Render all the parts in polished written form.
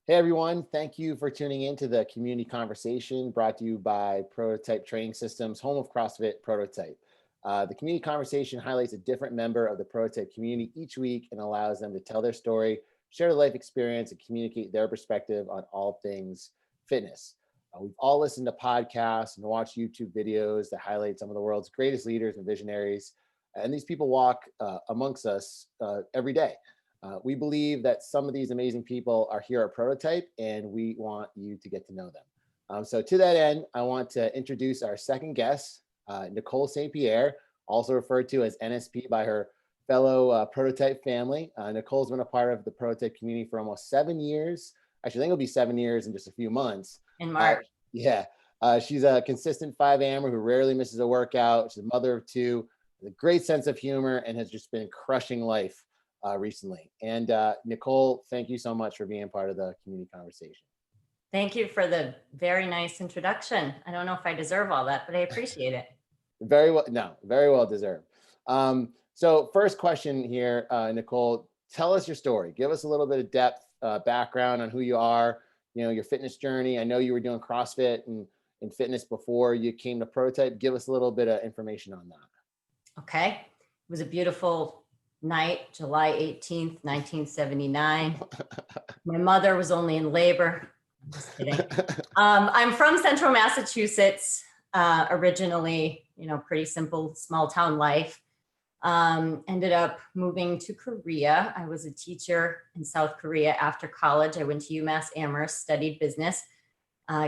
Hey everyone, thank you for tuning in to the community conversation brought to you by Prototype Training Systems, home of CrossFit Prototype. The community conversation highlights a different member of the Prototype community each week and allows them to tell their story, share their life experience, and communicate their perspective on all things fitness. We've all listened to podcasts and watched YouTube videos that highlight some of the world's greatest leaders and visionaries, and these people walk amongst us every day. We believe that some of these amazing people are here at Prototype, and we want you to get to know them. So to that end, I want to introduce our second guest, Nicole St.Pierre, also referred to as NSP by her fellow Prototype family. Nicole's been a part of the Prototype community for almost 7 years. Actually, I think it'll be 7 years in just a few months. In March. She's a consistent 5-ammer who rarely misses a workout. She's a mother of 2, with a great sense of humor, and has just been crushing life recently. And Nicole, thank you so much for being part of the community conversation. Thank you for the very nice introduction. I don't know if I deserve all that, but I appreciate it. Very well deserved. So first question here, Nicole, tell us your story. Give us a little bit of depth, background on who you are, your fitness journey. I know you were doing CrossFit and fitness before you came to Prototype. Give us a little bit of information on that. Okay. It was a beautiful night, July 18th, 1979. My mother was only in labor. I'm just kidding. I'm from Central Massachusetts, originally, pretty simple small town life. Ended up moving to Korea. I was a teacher in South Korea after college. I went to UMass Amherst, studied business,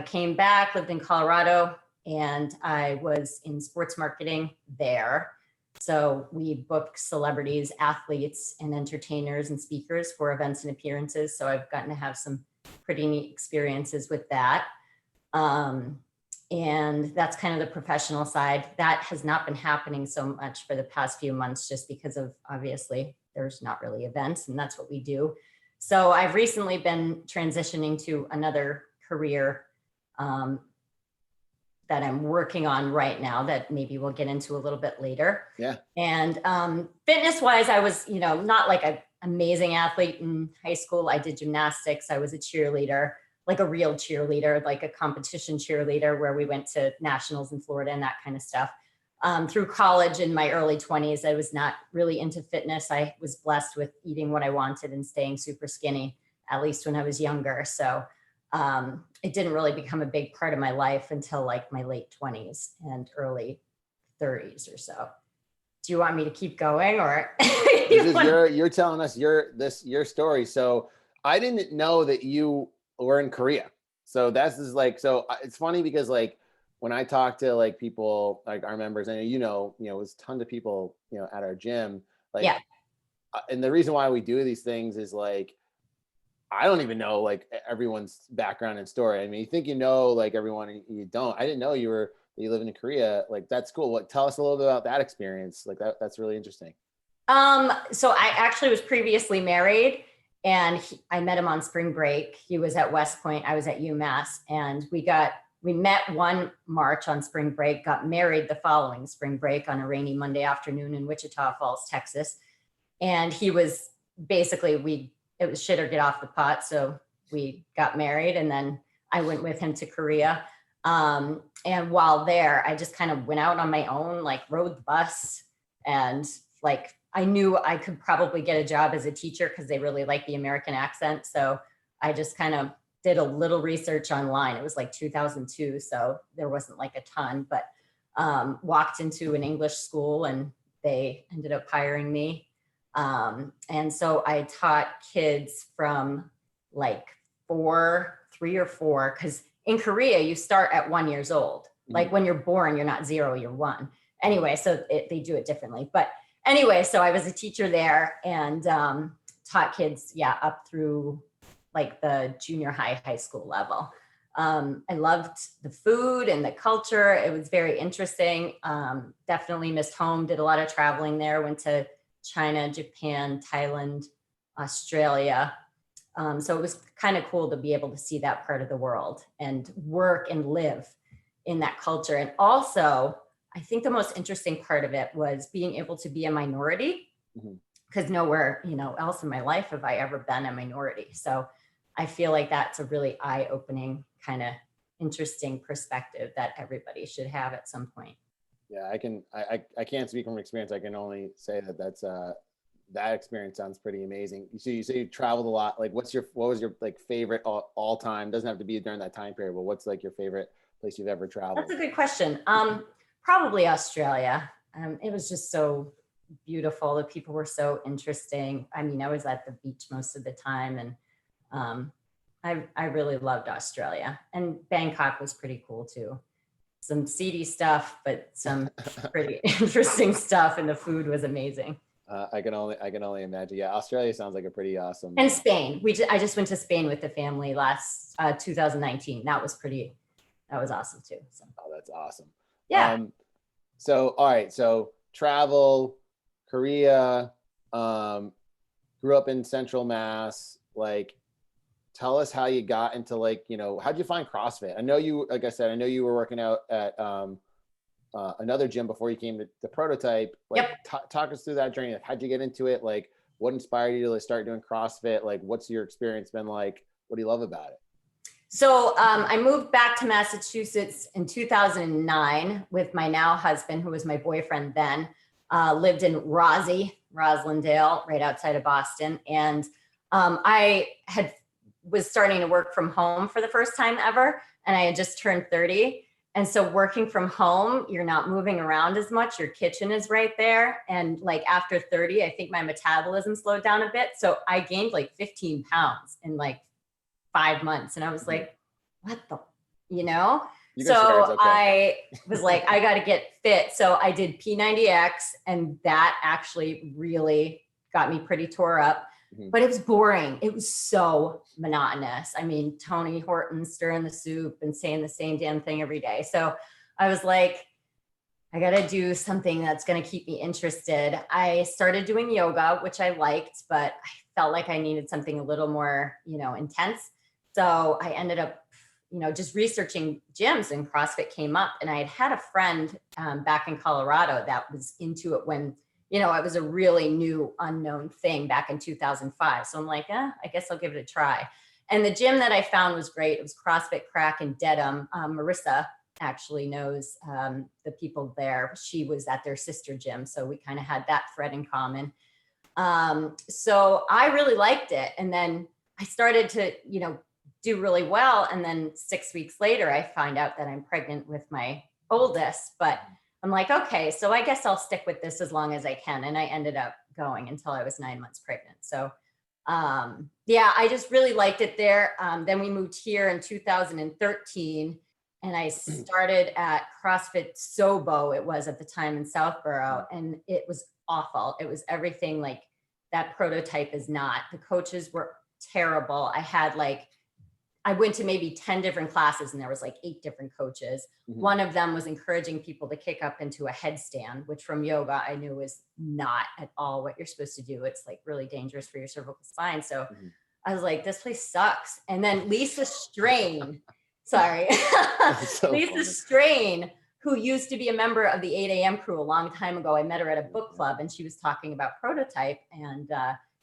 came back, lived in Colorado, and I was in sports marketing there. So we booked celebrities, athletes, and entertainers and speakers for events and appearances. So I've gotten to have some pretty neat experiences with that. And that's kind of the professional side. That has not been happening so much for the past few months, just because of, obviously, there's not really events, and that's what we do. So I've recently been transitioning to another career that I'm working on right now that maybe we'll get into a little bit later. Yeah. And fitness wise, I was, not like an amazing athlete in high school. I did gymnastics. I was a cheerleader, like a real cheerleader, like a competition cheerleader where we went to nationals in Florida and that kind of stuff. Through college in my early 20s, I was not really into fitness. I was blessed with eating what I wanted and staying super skinny, at least when I was younger. So it didn't really become a big part of my life until like my late 20s and early 30s or so. Do you want me to keep going, or you're telling us your story? So I didn't know that you were in Korea. So it's funny because like when I talk to like people, like our members, and there's tons of people at our gym, like, yeah. And the reason why we do these things is like, I don't even know like everyone's background and story. I mean, you think like everyone, you don't. I didn't know you live in Korea. Like, that's cool. Tell us a little bit about that experience. Like that's really interesting. So I actually was previously married, and I met him on spring break. He was at West Point. I was at UMass, and we met one March on spring break, got married the following spring break on a rainy Monday afternoon in Wichita Falls, Texas. And he was basically, it was shit or get off the pot. So we got married, and then I went with him to Korea. And while there, I just kind of went out on my own, like rode the bus, and like, I knew I could probably get a job as a teacher because they really like the American accent. So I just kind of did a little research online. It was like 2002. So there wasn't like a ton, but walked into an English school, and they ended up hiring me. And so I taught kids from like 3 or 4, because in Korea, you start at 1 year old. Like when you're born, you're not 0, you're 1. Anyway, so they do it differently. But anyway, so I was a teacher there and taught kids, up through like the junior high school level. I loved the food and the culture. It was very interesting. Definitely missed home, did a lot of traveling there, went to China, Japan, Thailand, Australia. So it was kind of cool to be able to see that part of the world and work and live in that culture. And also, I think the most interesting part of it was being able to be a minority, because nowhere, else in my life have I ever been a minority. So I feel like that's a really eye-opening kind of interesting perspective that everybody should have at some point. Yeah, I can't speak from experience. I can only say that that experience sounds pretty amazing. You say you traveled a lot. Like what was your like favorite all time? Doesn't have to be during that time period, but what's like your favorite place you've ever traveled? That's a good question. Probably Australia. It was just so beautiful. The people were so interesting. I mean, I was at the beach most of the time, and I really loved Australia. And Bangkok was pretty cool too. Some seedy stuff, but some pretty interesting stuff, and the food was amazing. I can only imagine. Yeah, Australia sounds like a pretty awesome. And Spain. I just went to Spain with the family last 2019. That was awesome too. So. Oh, that's awesome. Yeah. So all right, so travel, Korea, grew up in Central Mass. Like, tell us how you got into like, how'd you find CrossFit? I know you, like I said, I know you were working out at another gym before you came to Prototype. Like, yep. Talk us through that journey. Like, how'd you get into it? Like, what inspired you to start doing CrossFit? Like, what's your experience been like? What do you love about it? So I moved back to Massachusetts in 2009 with my now husband, who was my boyfriend then, lived in Roslindale, right outside of Boston. And I was starting to work from home for the first time ever. And I had just turned 30. And so working from home, you're not moving around as much. Your kitchen is right there. And like after 30, I think my metabolism slowed down a bit. So I gained like 15 pounds in like 5 months. And I was like, what the, So okay. I was like, I got to get fit. So I did P90X, and that actually really got me pretty tore up. But it was boring. It was so monotonous. I mean, Tony Horton stirring the soup and saying the same damn thing every day. So I was like, I got to do something that's going to keep me interested. I started doing yoga, which I liked, but I felt like I needed something a little more, intense. So I ended up, just researching gyms, and CrossFit came up. And I had a friend back in Colorado that was into it when, it was a really new unknown thing back in 2005. So I'm like, I guess I'll give it a try. And the gym that I found was great. It was CrossFit Crack in Dedham. Marissa actually knows the people there. She was at their sister gym. So we kind of had that thread in common. So I really liked it. And then I started to, do really well. And then 6 weeks later, I find out that I'm pregnant with my oldest, but I'm like, okay, so I guess I'll stick with this as long as I can. And I ended up going until I was 9 months pregnant. So I just really liked it there. Then we moved here in 2013, and I started at CrossFit Sobo, it was at the time in Southborough, and it was awful. It was everything like that Prototype is not. The coaches were terrible. I went to maybe 10 different classes, and there was like 8 different coaches. One of them was encouraging people to kick up into a headstand, which from yoga, I knew was not at all what you're supposed to do. It's like really dangerous for your cervical spine. So I was like, this place sucks. And then Lisa Strain, Lisa Strain, who used to be a member of the 8 a.m. crew a long time ago. I met her at a book club, and she was talking about Prototype and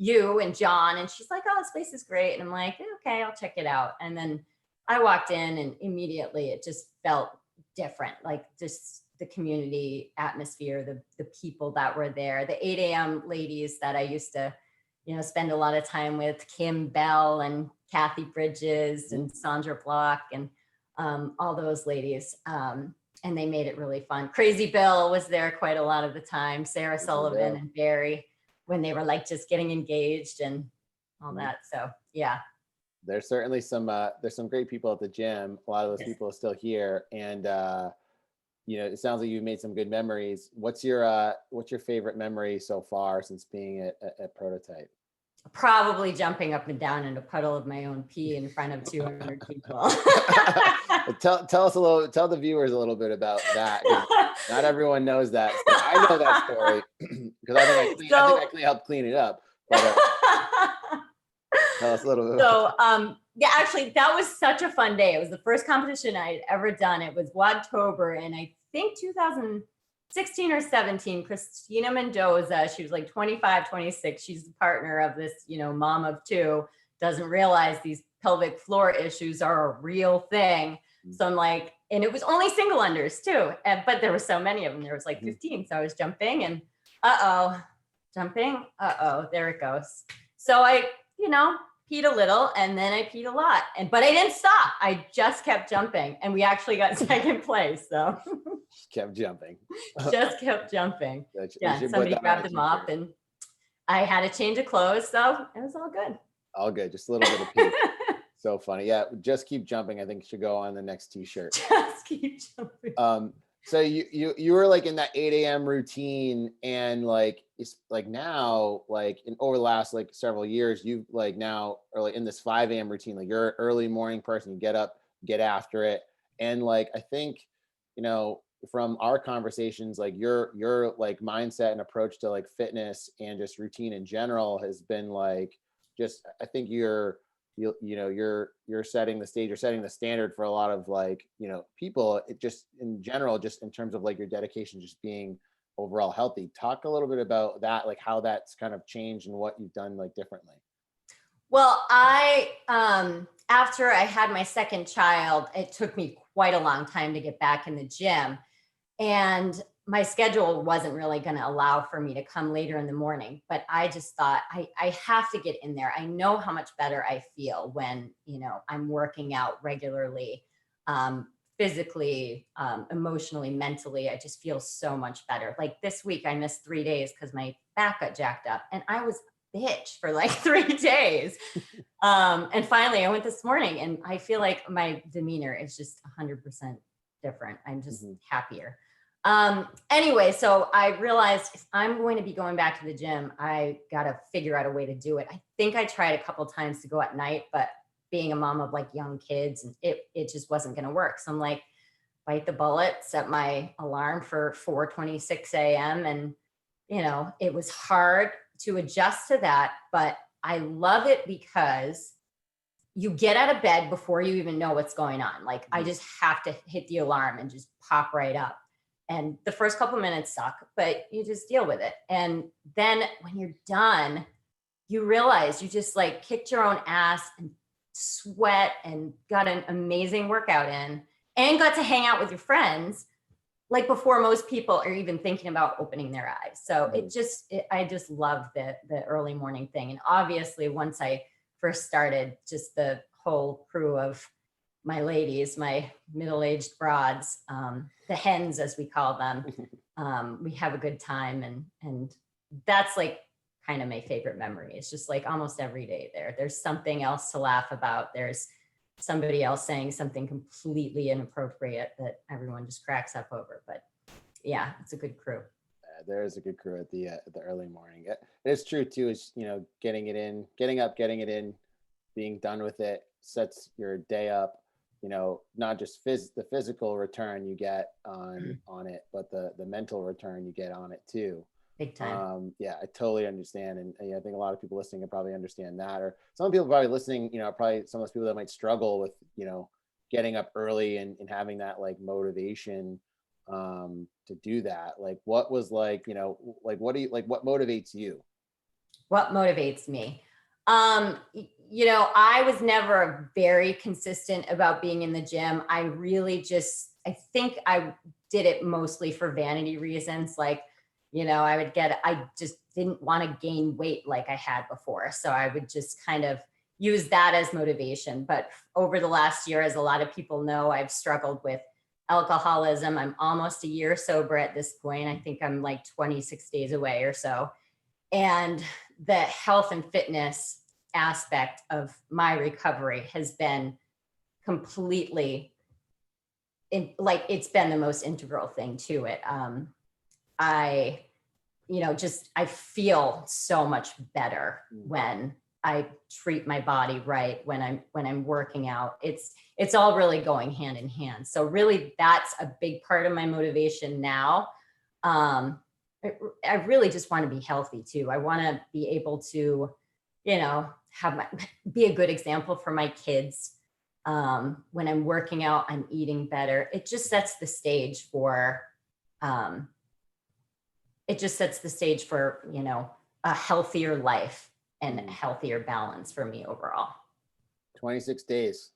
you and John, and she's like, oh, this place is great. And I'm like, okay, I'll check it out. And then I walked in, and immediately it just felt different, like just the community atmosphere, the people that were there, the 8 a.m. ladies that I used to, spend a lot of time with, Kim Bell and Kathy Bridges and Sandra Block and all those ladies. And they made it really fun. Crazy Bill was there quite a lot of the time, Sarah Sullivan and Barry, when they were like just getting engaged and all that. So yeah. There's certainly there's some great people at the gym. A lot of those people are still here. And, it sounds like you've made some good memories. What's your favorite memory so far since being at Prototype? Probably jumping up and down in a puddle of my own pee in front of 200 people. Tell us tell the viewers a little bit about that. Not everyone knows that. I know that story because I think I helped clean it up. But, tell us a little bit. So, actually, that was such a fun day. It was the first competition I'd ever done. It was Wadtober, and I think 2016 or 17, Christina Mendoza, she was like 25, 26. She's the partner of this, mom of 2, doesn't realize these pelvic floor issues are a real thing. So I'm like, and it was only single unders too. But there were so many of them. There was like 15. So I was jumping and jumping. There it goes. So I, peed a little and then I peed a lot. But I didn't stop. I just kept jumping and we actually got second place. So kept jumping. Just kept jumping. Yeah, somebody grabbed them up and I had a change of clothes. So it was all good. All good. Just a little bit of pee. So funny. Yeah. Just keep jumping. I think should go on the next t-shirt. Just keep jumping. So you were like in that 8 a.m. routine and like, it's like now, like over the last like several years, you've like now early in this 5 a.m. routine, like you're an early morning person, you get up, get after it. And like, I think, from our conversations, like your like mindset and approach to like fitness and just routine in general has been like, just, I think you're setting the stage, you're setting the standard for a lot of like, people, it just in general, just in terms of like your dedication, just being overall healthy. Talk a little bit about that, like how that's kind of changed and what you've done like differently. Well, after I had my second child, it took me quite a long time to get back in the gym. And my schedule wasn't really going to allow for me to come later in the morning, but I just thought I have to get in there. I know how much better I feel when, I'm working out regularly, physically, emotionally, mentally. I just feel so much better. Like this week I missed 3 days because my back got jacked up and I was bitch for like 3 days. And finally I went this morning and I feel like my demeanor is just 100% different. I'm just happier. Anyway, so I realized if I'm going to be going back to the gym, I got to figure out a way to do it. I think I tried a couple of times to go at night, but being a mom of like young kids, and it just wasn't going to work. So I'm like, bite the bullet, set my alarm for 4:26 a.m. And, it was hard to adjust to that, but I love it because you get out of bed before you even know what's going on. Like I just have to hit the alarm and just pop right up. And the first couple of minutes suck, but you just deal with it. And then when you're done, you realize you just like kicked your own ass and sweat and got an amazing workout in and got to hang out with your friends like before most people are even thinking about opening their eyes. So I just love the early morning thing. And obviously once I first started, just the whole crew of my ladies, my middle-aged broads, the hens, as we call them, we have a good time. And that's like kind of my favorite memory. It's just like almost every day there's something else to laugh about. There's somebody else saying something completely inappropriate that everyone just cracks up over. But yeah, it's a good crew. There is a good crew at the early morning. It's true too. Is getting it in, getting up, getting it in, being done with it sets your day up. Not just the physical return you get on it, but the mental return you get on it too. Big time. Yeah, I totally understand. And I think a lot of people listening can probably understand that, or some people probably listening, probably some of those people that might struggle with, getting up early and having that like motivation to do that. Like what was like, what do you like, what motivates you? What motivates me? I was never very consistent about being in the gym. I think I did it mostly for vanity reasons. Like, I just didn't want to gain weight like I had before. So I would just kind of use that as motivation. But over the last year, as a lot of people know, I've struggled with alcoholism. I'm almost a year sober at this point. I think I'm like 26 days away or so. And the health and fitness aspect of my recovery has been completely it's been the most integral thing to it. I feel so much better when I treat my body right, when I'm working out. It's all really going hand in hand. So really that's a big part of my motivation now. I really just want to be healthy too. I want to be able to, be a good example for my kids. When I'm working out, I'm eating better. It just sets the stage for, a healthier life. and healthier balance for me overall. 26 days.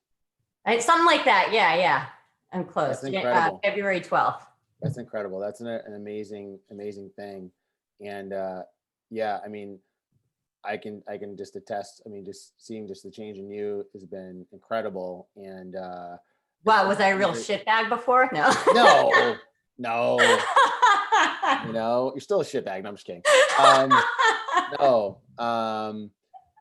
Something like that. Yeah. I'm close. That's incredible. February 12th. That's incredible. That's an amazing thing. And yeah, I mean, I can just attest. I mean, just seeing just the change in you has been incredible. And wow, was I a real shitbag before? No. No. You know, you're still a shitbag. No, I'm just kidding. No.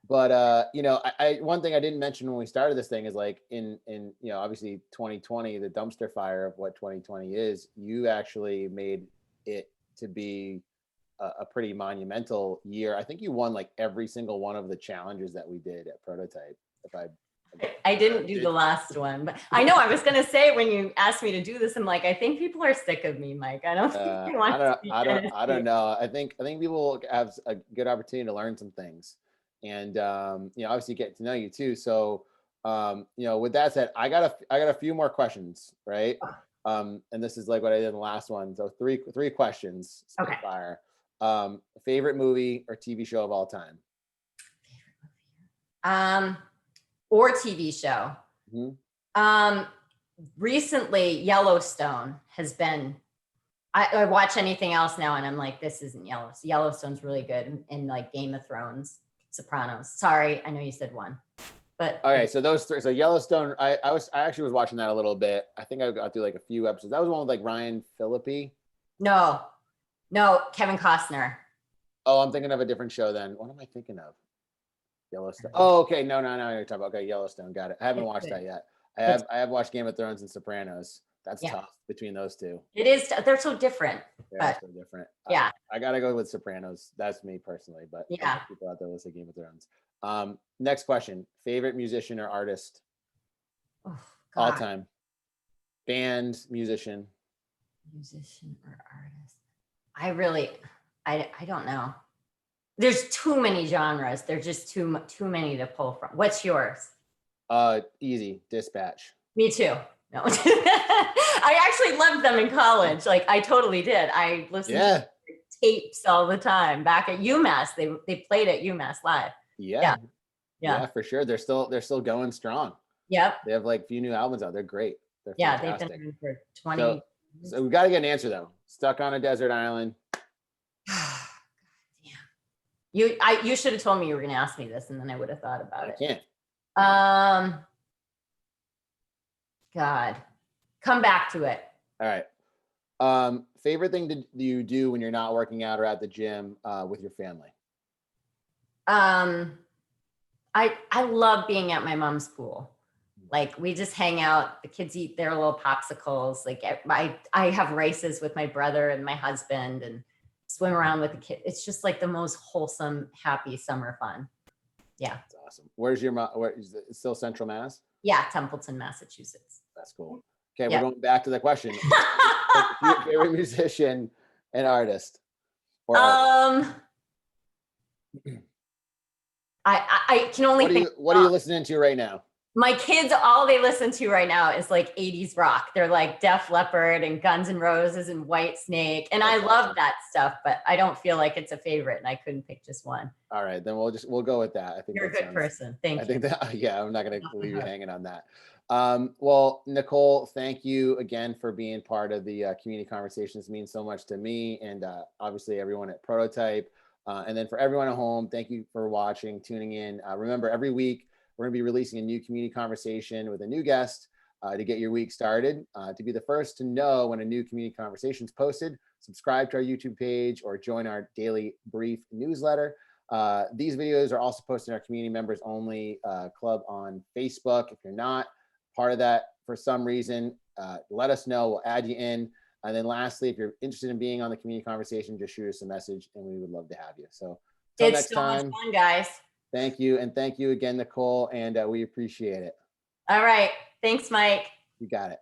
But you know, I one thing I didn't mention when we started this thing is like in you know, obviously 2020, the dumpster fire of what 2020 is, you actually made it to be a pretty monumental year. I think you won like every single one of the challenges that we did at Prototype. I didn't do the last one, but I know I was going to say when you asked me to do this, I'm like, I think people are sick of me, Mike. I don't think they want I don't know. I think people have a good opportunity to learn some things, and you know, obviously get to know you too. So you know, with that said, I got a few more questions, right? And this is like what I did in the last one. So three questions. Okay. Fire. Favorite movie or TV show of all time? Or TV show. Mm-hmm. Recently, Yellowstone has been. I watch anything else now, and I'm like, this isn't Yellowstone. Yellowstone's really good, and like Game of Thrones, Sopranos. Sorry, I know you said one, but okay. So those three. So Yellowstone. I actually was watching that a little bit. I think I got through like a few episodes. That was one with like Ryan Phillippe. No, Kevin Costner. Oh, I'm thinking of a different show then. What am I thinking of? Yellowstone. Oh, okay. No. You're talking about, okay, Yellowstone. Got it. I haven't watched that yet. I have watched Game of Thrones and Sopranos. That's tough between those two. It is. They're so different. They're so different. Yeah. I gotta go with Sopranos. That's me personally, but yeah, people out there listen to Game of Thrones. Next question: favorite musician or artist? Oh, all time. Band, musician. Musician or artist? I don't know. There's too many genres. There's just too many to pull from. What's yours? Easy. Dispatch. Me too. No. I actually loved them in college. Like I totally did. I listened to tapes all the time back at UMass. They played at UMass live. Yeah, for sure. They're still going strong. Yep. They have like a few new albums out. They're great. They're fantastic. They've been for 20. So we got to get an answer though. Stuck on a desert island. You should have told me you were going to ask me this, and then I would have thought about it. I can't. God, come back to it. All right. Favorite thing you do when you're not working out or at the gym with your family? I love being at my mom's pool. Like we just hang out. The kids eat their little popsicles. Like I have races with my brother and my husband, and swim around with the kids. It's just like the most wholesome, happy summer fun. Yeah. That's awesome. Where's your mom? Where is it still Central Mass? Yeah, Templeton, Massachusetts. That's cool. Okay, we're going back to the question. Favorite musician and artist? Or I can only think. What are you listening to right now? My kids, all they listen to right now is like 80s rock. They're like Def Leppard and Guns N' Roses and Whitesnake. And I love that stuff, but I don't feel like it's a favorite, and I couldn't pick just one. All right, then we'll go with that. I think you're a good person. Thank you. I think that, I'm not going to leave you hanging on that. Well, Nicole, thank you again for being part of the community conversations. It means so much to me and obviously everyone at Prototype. And then for everyone at home, thank you for watching, tuning in. Remember, every week, we're going to be releasing a new community conversation with a new guest to get your week started. To be the first to know when a new community conversation is posted, subscribe to our YouTube page or join our daily brief newsletter. These videos are also posted in our community members only club on Facebook. If you're not part of that for some reason, let us know. We'll add you in. And then lastly, if you're interested in being on the community conversation, just shoot us a message and we would love to have you. So until next time, much fun, guys. Thank you. And thank you again, Nicole. And we appreciate it. All right. Thanks, Mike. You got it.